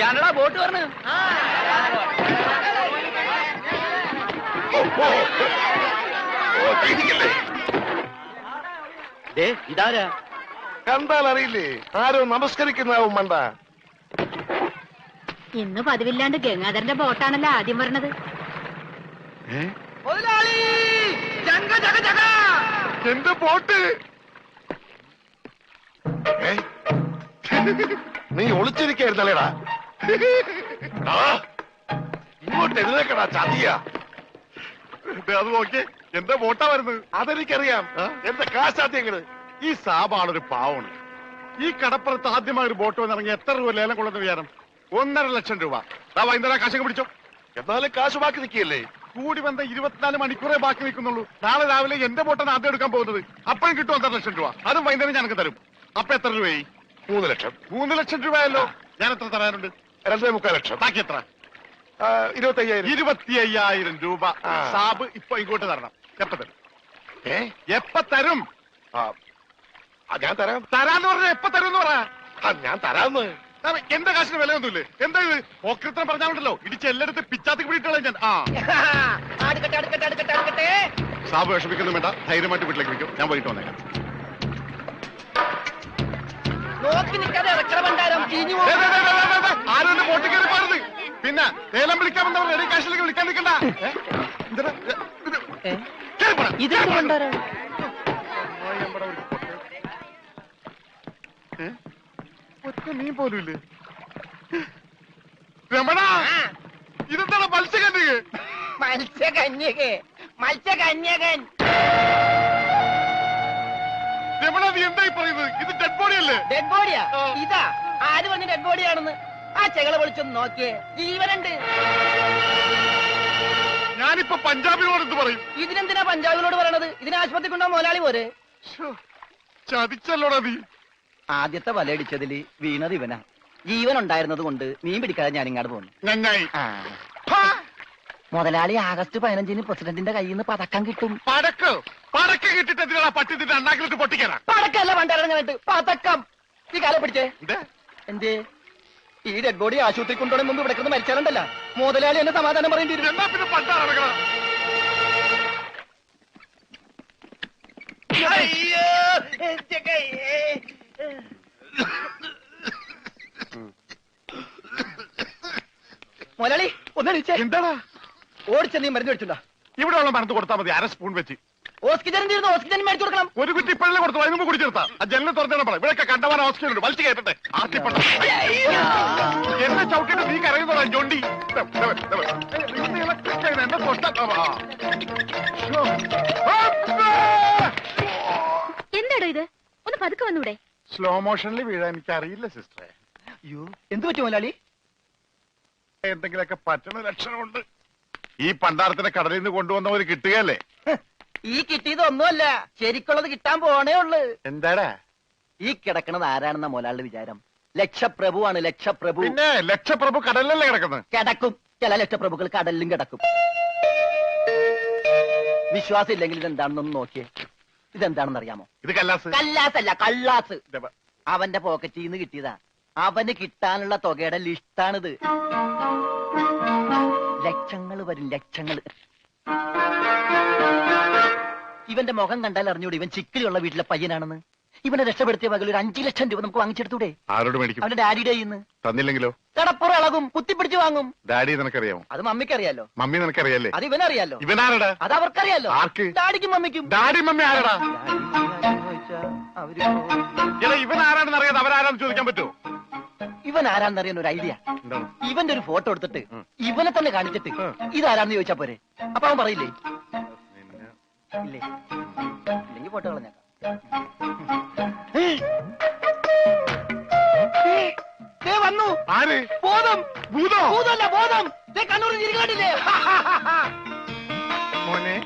ഞാനടാ boat പറഞ്ഞു. ഇതാരാ? കണ്ടാൽ അറിയില്ലേ? ആരോ നമസ്കരിക്കുന്നാവും മണ്ട. ഇന്ന് പതിവില്ലാണ്ട് ഗംഗാധരന്റെ ബോട്ടാണല്ലോ ആദ്യം വരണത്. എന്റെ ബോട്ട് നീ ഒളിച്ചിരിക്കായിരുന്നല്ലേടാ? ഇങ്ങോട്ട് എഴുന്നേക്കടാ ചതിയ. അത് നോക്കി എന്റെ ബോട്ടാ വരുന്നത്. അതെനിക്കറിയാം. എന്റെ കാശാദ്യങ്ങള്. ഈ സാബാളൊരു പാവമാണ്. ഈ കടപ്പുറത്ത് ആദ്യമായി ഒരു ബോട്ട് വന്നിറങ്ങി എത്ര രൂപ ലേലം കൊള്ളുന്ന വിചാരം? 1.5 ലക്ഷം രൂപ. വൈകുന്നേരം കാശൊക്കെ പിടിച്ചോ. എന്നാലും കാശ് ബാക്കി നിൽക്കിയല്ലേ? കൂടി വന്ന 24 മണിക്കൂറേ ബാക്കി നിൽക്കുന്നുള്ളൂ. നാളെ രാവിലെ എന്റെ ബോട്ടാണ് ആദ്യം എടുക്കാൻ പോകുന്നത്. അപ്പോഴും കിട്ടും 1.5 ലക്ഷം രൂപ. അതും വൈകുന്നേരം ഞങ്ങൾക്ക് തരും. അപ്പൊ എത്ര രൂപയായി? 3 ലക്ഷം. 3 ലക്ഷം രൂപയല്ലോ. ഞാൻ എത്ര തരാനുണ്ട്? 2.25 ലക്ഷം. ബാക്കി എത്ര? 25,000. 25,000 രൂപ സാബ് ഇപ്പൊ ഇങ്ങോട്ട് തരണം. എപ്പ തരും? എപ്പ തരും? ഞാൻ തരാം. തരാന്ന് പറഞ്ഞ എപ്പ തരും എന്ന് പറ. ഞാൻ തരാന്ന്. എന്റെ കാശിന് വിലയൊന്നുമില്ലേ? എന്താ ഇത്? ഓക്രിത്രം പറഞ്ഞാലുണ്ടല്ലോ ഇടിച്ച് എല്ലായിടത്ത് പിച്ചാത്തിക്ക് പിടിയിട്ടുള്ള ഞാൻ. സാബ് വിഷമിക്കുന്നു വേണ്ട. ധൈര്യമായിട്ട് വീട്ടിലേക്ക് വിളിക്കും. ഞാൻ പോയിട്ട് വന്നേക്കാം. ആരും എന്റെ ബോട്ടിൽ കയറി പാടുന്നത്. പിന്നെ ലേലം വിളിക്കാൻ വന്നവർ റെഡി കാശിലേക്ക് വിളിക്കാൻ നിൽക്കണ്ട. ഒറ്റ മീൻ പോലും ഇല്ലേ? രമണ, ഇതെന്താണ് മത്സ്യകന്യക? മത്സ്യകന്യകൻ. രമണ, നീ എന്തായി പറയുന്നത്? ഇത് ഡെഡ് ബോഡി അല്ലേ? ഡെഡ് ബോഡിയാ? ഇതാ ആര് പറഞ്ഞ ഡെഡ് ബോഡിയാണെന്ന്? ആ ചെകളെ വിളിച്ചൊന്ന് നോക്കിയേ, ജീവനുണ്ട്. ഞാനിപ്പോ പഞ്ചാബിനോട് എന്ത് പറയും? ഇതിനെന്തിനാ പഞ്ചാബിനോട് പറയണത്? ഇതിന് ആശുപത്രി കൊണ്ടാ മുതലാളി പോരെ. ചതിച്ചല്ലോടാ നീ. ആദ്യത്തെ വലയടിച്ചതില് വീണത് ഇവനാ. ജീവൻ ഉണ്ടായിരുന്നത് കൊണ്ട് മീൻ പിടിക്കാതെ ഞാൻ ഇങ്ങോട്ട് പോന്നു. നന്നായി. മുതലാളി ആഗസ്റ്റ് 15-ന് പ്രസിഡന്റിന്റെ കയ്യിൽ നിന്ന് പതക്കം കിട്ടും. പടക്ക് കിട്ടിട്ട് എന്തിനാ പട്ടി നിന്റെ അണ്ണാക്കിലിട്ട് പൊട്ടിക്കാനാ? പടക്കല്ല പണ്ടിറങ്ങാനായിട്ട് പതക്കം. ഈ കാലം പിടിച്ചേ. എന്തേ ഈ ഡെഡ് ബോഡി ആശുപത്രി കൊണ്ടുപോണ മുമ്പ് ഇവിടെ കിടന്ന് മരിച്ചാലുണ്ടല്ല മുതലാളി എന്നെ സമാധാനം പറയേണ്ടി വരും. എന്നാ പിന്നെ പണ്ടാറക്കണം. മുതലാളി ഒന്നടിച്ചേ. എന്താടാ? ഓടിച്ച നീ മരുന്ന് മേടിച്ചുണ്ടോ? ഇവിടെ ഉള്ള മരുന്ന് കൊടുത്താൽ മതി. 1/2 സ്പൂൺ വെച്ച്. ഓക്സിജൻ തീർന്നു. ഓക്സിജൻ മേടിച്ചു കൊടുക്കണം. ഒരു കുറ്റി ഇപ്പഴേ കൊടുത്തു. അതിന് മുമ്പ് കുടിച്ചെടുത്താ. ആ ജനലിൽ തുറന്നു പറ. ഇവിടെയൊക്കെ കണ്ടവാൻ ഓക്സിജൻ ഉണ്ട്. വലിച്ചു കയറ്റട്ടെ. എന്നെ ചവിട്ടിട്ട് നീ കരയുന്നതാ ജോണ്ടി. എന്നെ എന്താടോ ഇത്? ഒന്ന് പതുക്കെ വന്നൂടെ? സ്ലോ മോഷനിൽ വീഴാൻ എനിക്ക് അറിയില്ല സിസ്റ്ററെ. അയ്യോ, എന്ത് പറ്റും മുതലാളി? എന്തെങ്കിലുമൊക്കെ പറ്റണ ലക്ഷണമുണ്ട്. ഈ പണ്ടാരത്തിനെ കടലിൽ നിന്ന് കൊണ്ടുവന്നവര് കിട്ടുകയല്ലേ? ഈ കിട്ടിയതൊന്നുമല്ല, ശരിക്കുള്ളത് കിട്ടാൻ പോണേ ഉള്ളു. എന്താടാ ഈ കിടക്കണത് ആരാണെന്ന മുതലാളിയുടെ വിചാരം? ലക്ഷപ്രഭുവാണ്. ലക്ഷപ്രഭു. പിന്നെ ലക്ഷപ്രഭു കടലിലല്ലേ കിടക്കുന്നത്? കിടക്കും. ചില ലക്ഷപ്രഭുക്കൾ കടലിലും കിടക്കും. വിശ്വാസം ഇല്ലെങ്കിൽ ഇതെന്താണെന്നൊന്ന് നോക്കിയേ. ഇതെന്താണെന്ന് അറിയാമോ? ഇത് കല്ലാസ്. കല്ലാസല്ല, കള്ളാസ്. അവന്റെ പോക്കറ്റിൽ നിന്ന് കിട്ടിയതാ. അവന് കിട്ടാനുള്ള തുകയുടെ ലിസ്റ്റാണിത്. ലക്ഷങ്ങൾ വരും, ലക്ഷങ്ങൾ. ഇവന്റെ മുഖം കണ്ടാൽ അറിഞ്ഞൂടെ ഇവൻ ചിക്കിലുള്ള വീട്ടിലെ പയ്യനാണെന്ന്. ഇവനെ രക്ഷപ്പെടുത്തിയ പകൽ ഒരു 5 ലക്ഷം രൂപ നമുക്ക് വാങ്ങിച്ചെടുത്തൂടെ? ആരോട് മേടിക്കും? അവന്റെ ഡാഡിയുടെ കയ്യിന്ന്. തന്നില്ലെങ്കിലോ? കടപ്പുറം ഇളകും, കുത്തിപ്പിടിച്ച് വാങ്ങും. ഡാഡി നിനക്കറിയാമോ? അത് മമ്മിക്കറിയാലോ. മമ്മി നിനക്കറിയാലേ? അത് ഇവനറിയാലോ. ഇവനാരടാ? അത് അവർക്കറിയാലോ. ആർക്ക്? ഡാഡിക്കും മമ്മിക്കും. ഡാഡി മമ്മി ആരടാ? ഇവൻ ആരാണെന്ന് അറിയാതെ അവരാരാന്ന് ചോദിക്കാൻ പറ്റുമോ? ഇവൻ ആരാന്നറിയാൻ ഒരു ഐഡിയ. ഇവന്റെ ഒരു ഫോട്ടോ എടുത്തിട്ട് ഇവനെ തന്നെ കാണിച്ചിട്ട് ഇതാരാന്ന് ചോദിച്ചാ പോരെ? അപ്പൊ അവൻ പറയില്ലേ? ഇല്ലേ? ഇല്ലെങ്കിൽ ഫോട്ടോ കളഞ്ഞേക്കാം. വന്നു. ആര്? ബോധം. ഭൂതോ? ഭൂതമല്ല, ബോധം. കണ്ണൂരിൽ ഇരിക്കാണ്ടില്ലേ? മോനെ,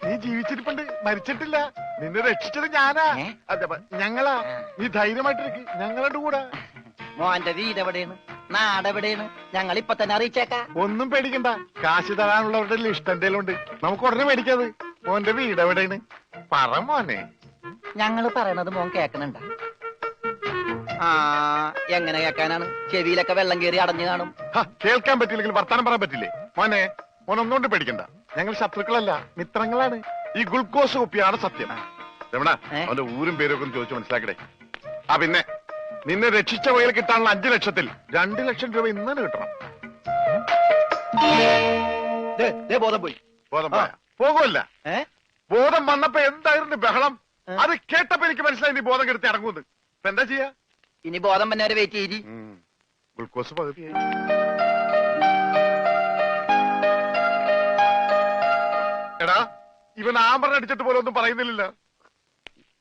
നീ ജീവിച്ചിരിപ്പുണ്ട്, മരിച്ചിട്ടില്ല. നിന്നെ രക്ഷിച്ചത് ഞാനാ. ഞങ്ങളാ. നീ ധൈര്യമായിട്ടിരിക്കും. ഞങ്ങളുടെ കൂടെ. മോന്റെ വീട് എവിടെയാണ്? നാടെവിടെയാണ്? ഞങ്ങൾ ഇപ്പൊ തന്നെ അറിയിച്ചേക്കാം. ഒന്നും പേടിക്കണ്ട. കാശ് തരാനുള്ളവരുടെ ലിസ്റ്റ് എന്തെങ്കിലും ഉണ്ട്. നമുക്ക് ഉടനെ മേടിക്കാത്. മോന്റെ വീട് എവിടെയാണ്? പറ മോനെ. ഞങ്ങള് പറയണത് മോൻ കേക്കണുണ്ട? ആ എങ്ങനെ കേൾക്കാനാണ്? ചെവിയിലൊക്കെ വെള്ളം കയറി അടഞ്ഞു കാണും. കേൾക്കാൻ പറ്റില്ലെങ്കിൽ വർത്താനം പറയാൻ പറ്റില്ലേ? മോനെ ഒന്നുകൊണ്ട് പേടിക്കണ്ട, ഞങ്ങൾ ശത്രുക്കളല്ല, മിത്രങ്ങളാണ്. ഈ ഗ്ലൂക്കോസ് കുപ്പിയാണ് സത്യം. രമണ, അവന്റെ ഊരും പേരൊക്കെ ഒന്ന് ചോദിച്ചു മനസ്സിലാക്കടേ. ആ പിന്നെ നിന്നെ രക്ഷിച്ച വകയിൽ കിട്ടാനുള്ള 5 ലക്ഷത്തിൽ 2 ലക്ഷം രൂപ ഇന്ന് കിട്ടണം. ബോധം പോയി. ബോധം പോയാ പോകുമല്ല. ബോധം വന്നപ്പോ എന്തായിരുന്നു ബഹളം? അത് കേട്ടപ്പോ എനിക്ക് മനസ്സിലായി നീ ബോധം കെടുത്തി ഇറങ്ങുന്നത്. ഇപ്പൊ എന്താ ചെയ്യാ? ഇനി ബോധം വന്നവരെ വെയിറ്റ് ചെയ്തി. ഗ്ലൂക്കോസ് പകുതിയായി. എടാ, ഇവൻ ആമ്പറ അടിച്ചിട്ട് പോലെ ഒന്നും പറയുന്നില്ല.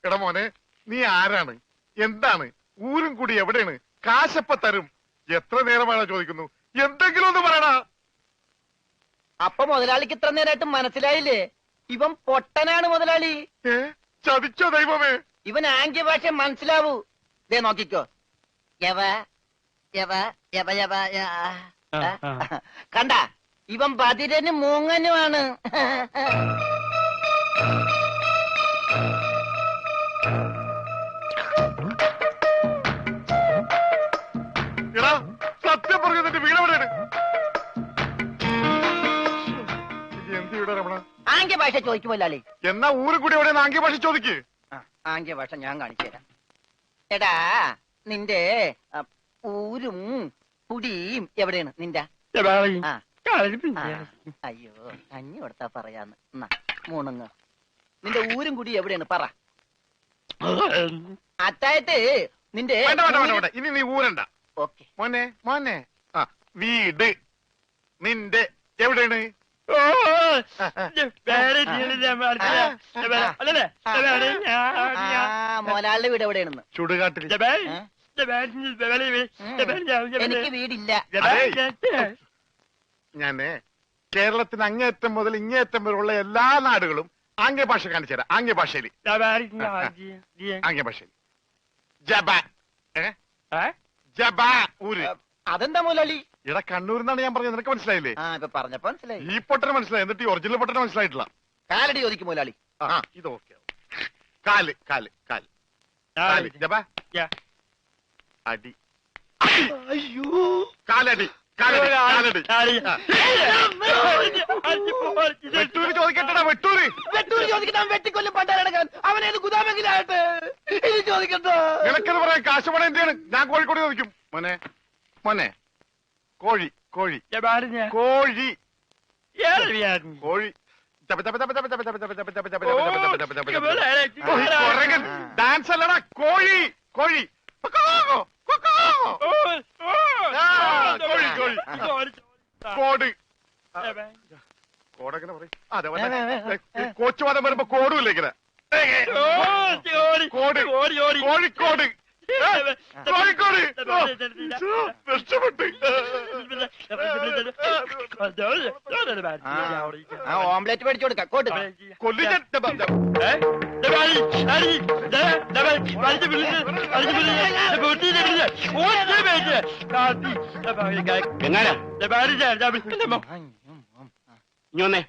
എടാ മോനെ, നീ ആരാണ്, എന്താണ്, ഊരും കൂടി എവിടെയാണ്, കാശപ്പ തരും, എത്ര നേരമാണോ ചോദിക്കുന്നു, എന്തെങ്കിലും ഒന്ന് പറയടാ. അപ്പൊ മുതലാളിക്ക് ഇത്ര നേരമായിട്ട് മനസ്സിലായില്ലേ? ഇവൻ പൊട്ടനാണ് മുതലാളി. ചതിച്ചോ ദൈവമേ? ഇവൻ ആംഗ്യ ഭാഷ മനസ്സിലാവൂ. ദേ നോക്കിക്കോ. യവ യവ യവ യവ കണ്ട, ഇവൻ ബദിരനും മൂങ്ങനുമാണ്. എടാ, സത്യം പറഞ്ഞു, നിന്റെ വീട് എവിടെയാണ്? എന്ത് വീടാ രമണ? ആംഗ്യ ഭാഷ ചോദിക്കും മുതലാളി. എന്നാ ഊരും കൂടി എവിടെയാണ് ആംഗ്യ ഭാഷ ചോദിക്ക്. ആംഗ്യ ഭാഷ ഞാൻ കാണിച്ചു തരാം. എടാ, നിന്റെ ഊരും കുടിയും എവിടെയാണ് നിന്റെ? അയ്യോ, കഞ്ഞി കൊടുത്താ പറയാന്ന്. മൂണുങ്ങ. നിന്റെ ഊരും കുടി എവിടെയാണ് പറ. അത്തായിട്ട് നിന്റെ ഇനി നീ ഊരണ്ട. ഓക്കെ മോനെ മോനെ, ആ വീട് നിന്റെ എവിടെയാണ്? മോലാളുടെ വീട് എവിടെയാണെന്ന്? ചുടുകാട്ടിൽ. എനിക്ക് വീടില്ല. ഞാന് കേരളത്തിന് അങ്ങേയറ്റം മുതൽ ഇങ്ങേയറ്റം വരെയുള്ള എല്ലാ നാടുകളും ആംഗ്യ ഭാഷ കാണിച്ചു തരാം. ആംഗ്യ ഭാഷയിൽ ആംഗ്യ ഭാഷയിൽ ജബ ജബ ഊര്. അതെന്താ മുതലാളി? ഇവിടെ കണ്ണൂർ എന്നാണ് ഞാൻ പറഞ്ഞത്, നിനക്ക് മനസ്സിലായില്ലേ? ഇപ്പൊ പറഞ്ഞപ്പോ മനസ്സിലായി. ഈ പൊട്ടന് മനസ്സിലായി, എന്നിട്ട് ഈ ഒറിജിനൽ പൊട്ടന് മനസ്സിലായിട്ടില്ല. കാലടി ചോദിക്കും മുതലാളി. ഇത് ഓക്കെ. കാല് കാല് കാല് കാല് ജബ അടി. അയ്യോ, കാലടി കാലടി കാലടി. വെട്ടൂര് ചോദിക്കട്ടെടാ, വെട്ടൂര്. വെട്ടൂര് ചോദിക്കട്ടെ. വെട്ടിക്കൊല്ലും പണ്ടാരടക്കാൻ അവനേത് ഗുദാമെങ്കിലായിട്ട് ഇനി ചോദിക്കട്ടോ. നിനക്കത് പറയാൻ കാശ് പണം എന്റെയാണ്. ഞാൻ കോഴിക്കോട് ചോദിക്കും. മോനെ മോനെ, കോഴി കോഴി കോഴി കോഴി. ഡാൻസ് അല്ലടാ, കോഴി കോഴി. കോഴി കോഴി. കോട് കോടെങ്ങനെ പറയും? അതെ, കോച്ചുവാദം വരുമ്പോ കോടുമില്ല ഇങ്ങനെ. കോട് കോഴിക്കോട് കോഴിക്കോട്. രക്ഷപ്പെട്ട്. ഓംലെറ്റ് മേടിച്ചു കൊടുക്കാം. കോട്ട് കൊല്ലിക്കാൻ. എങ്ങാനാ ഇഞ്ഞൊന്നേ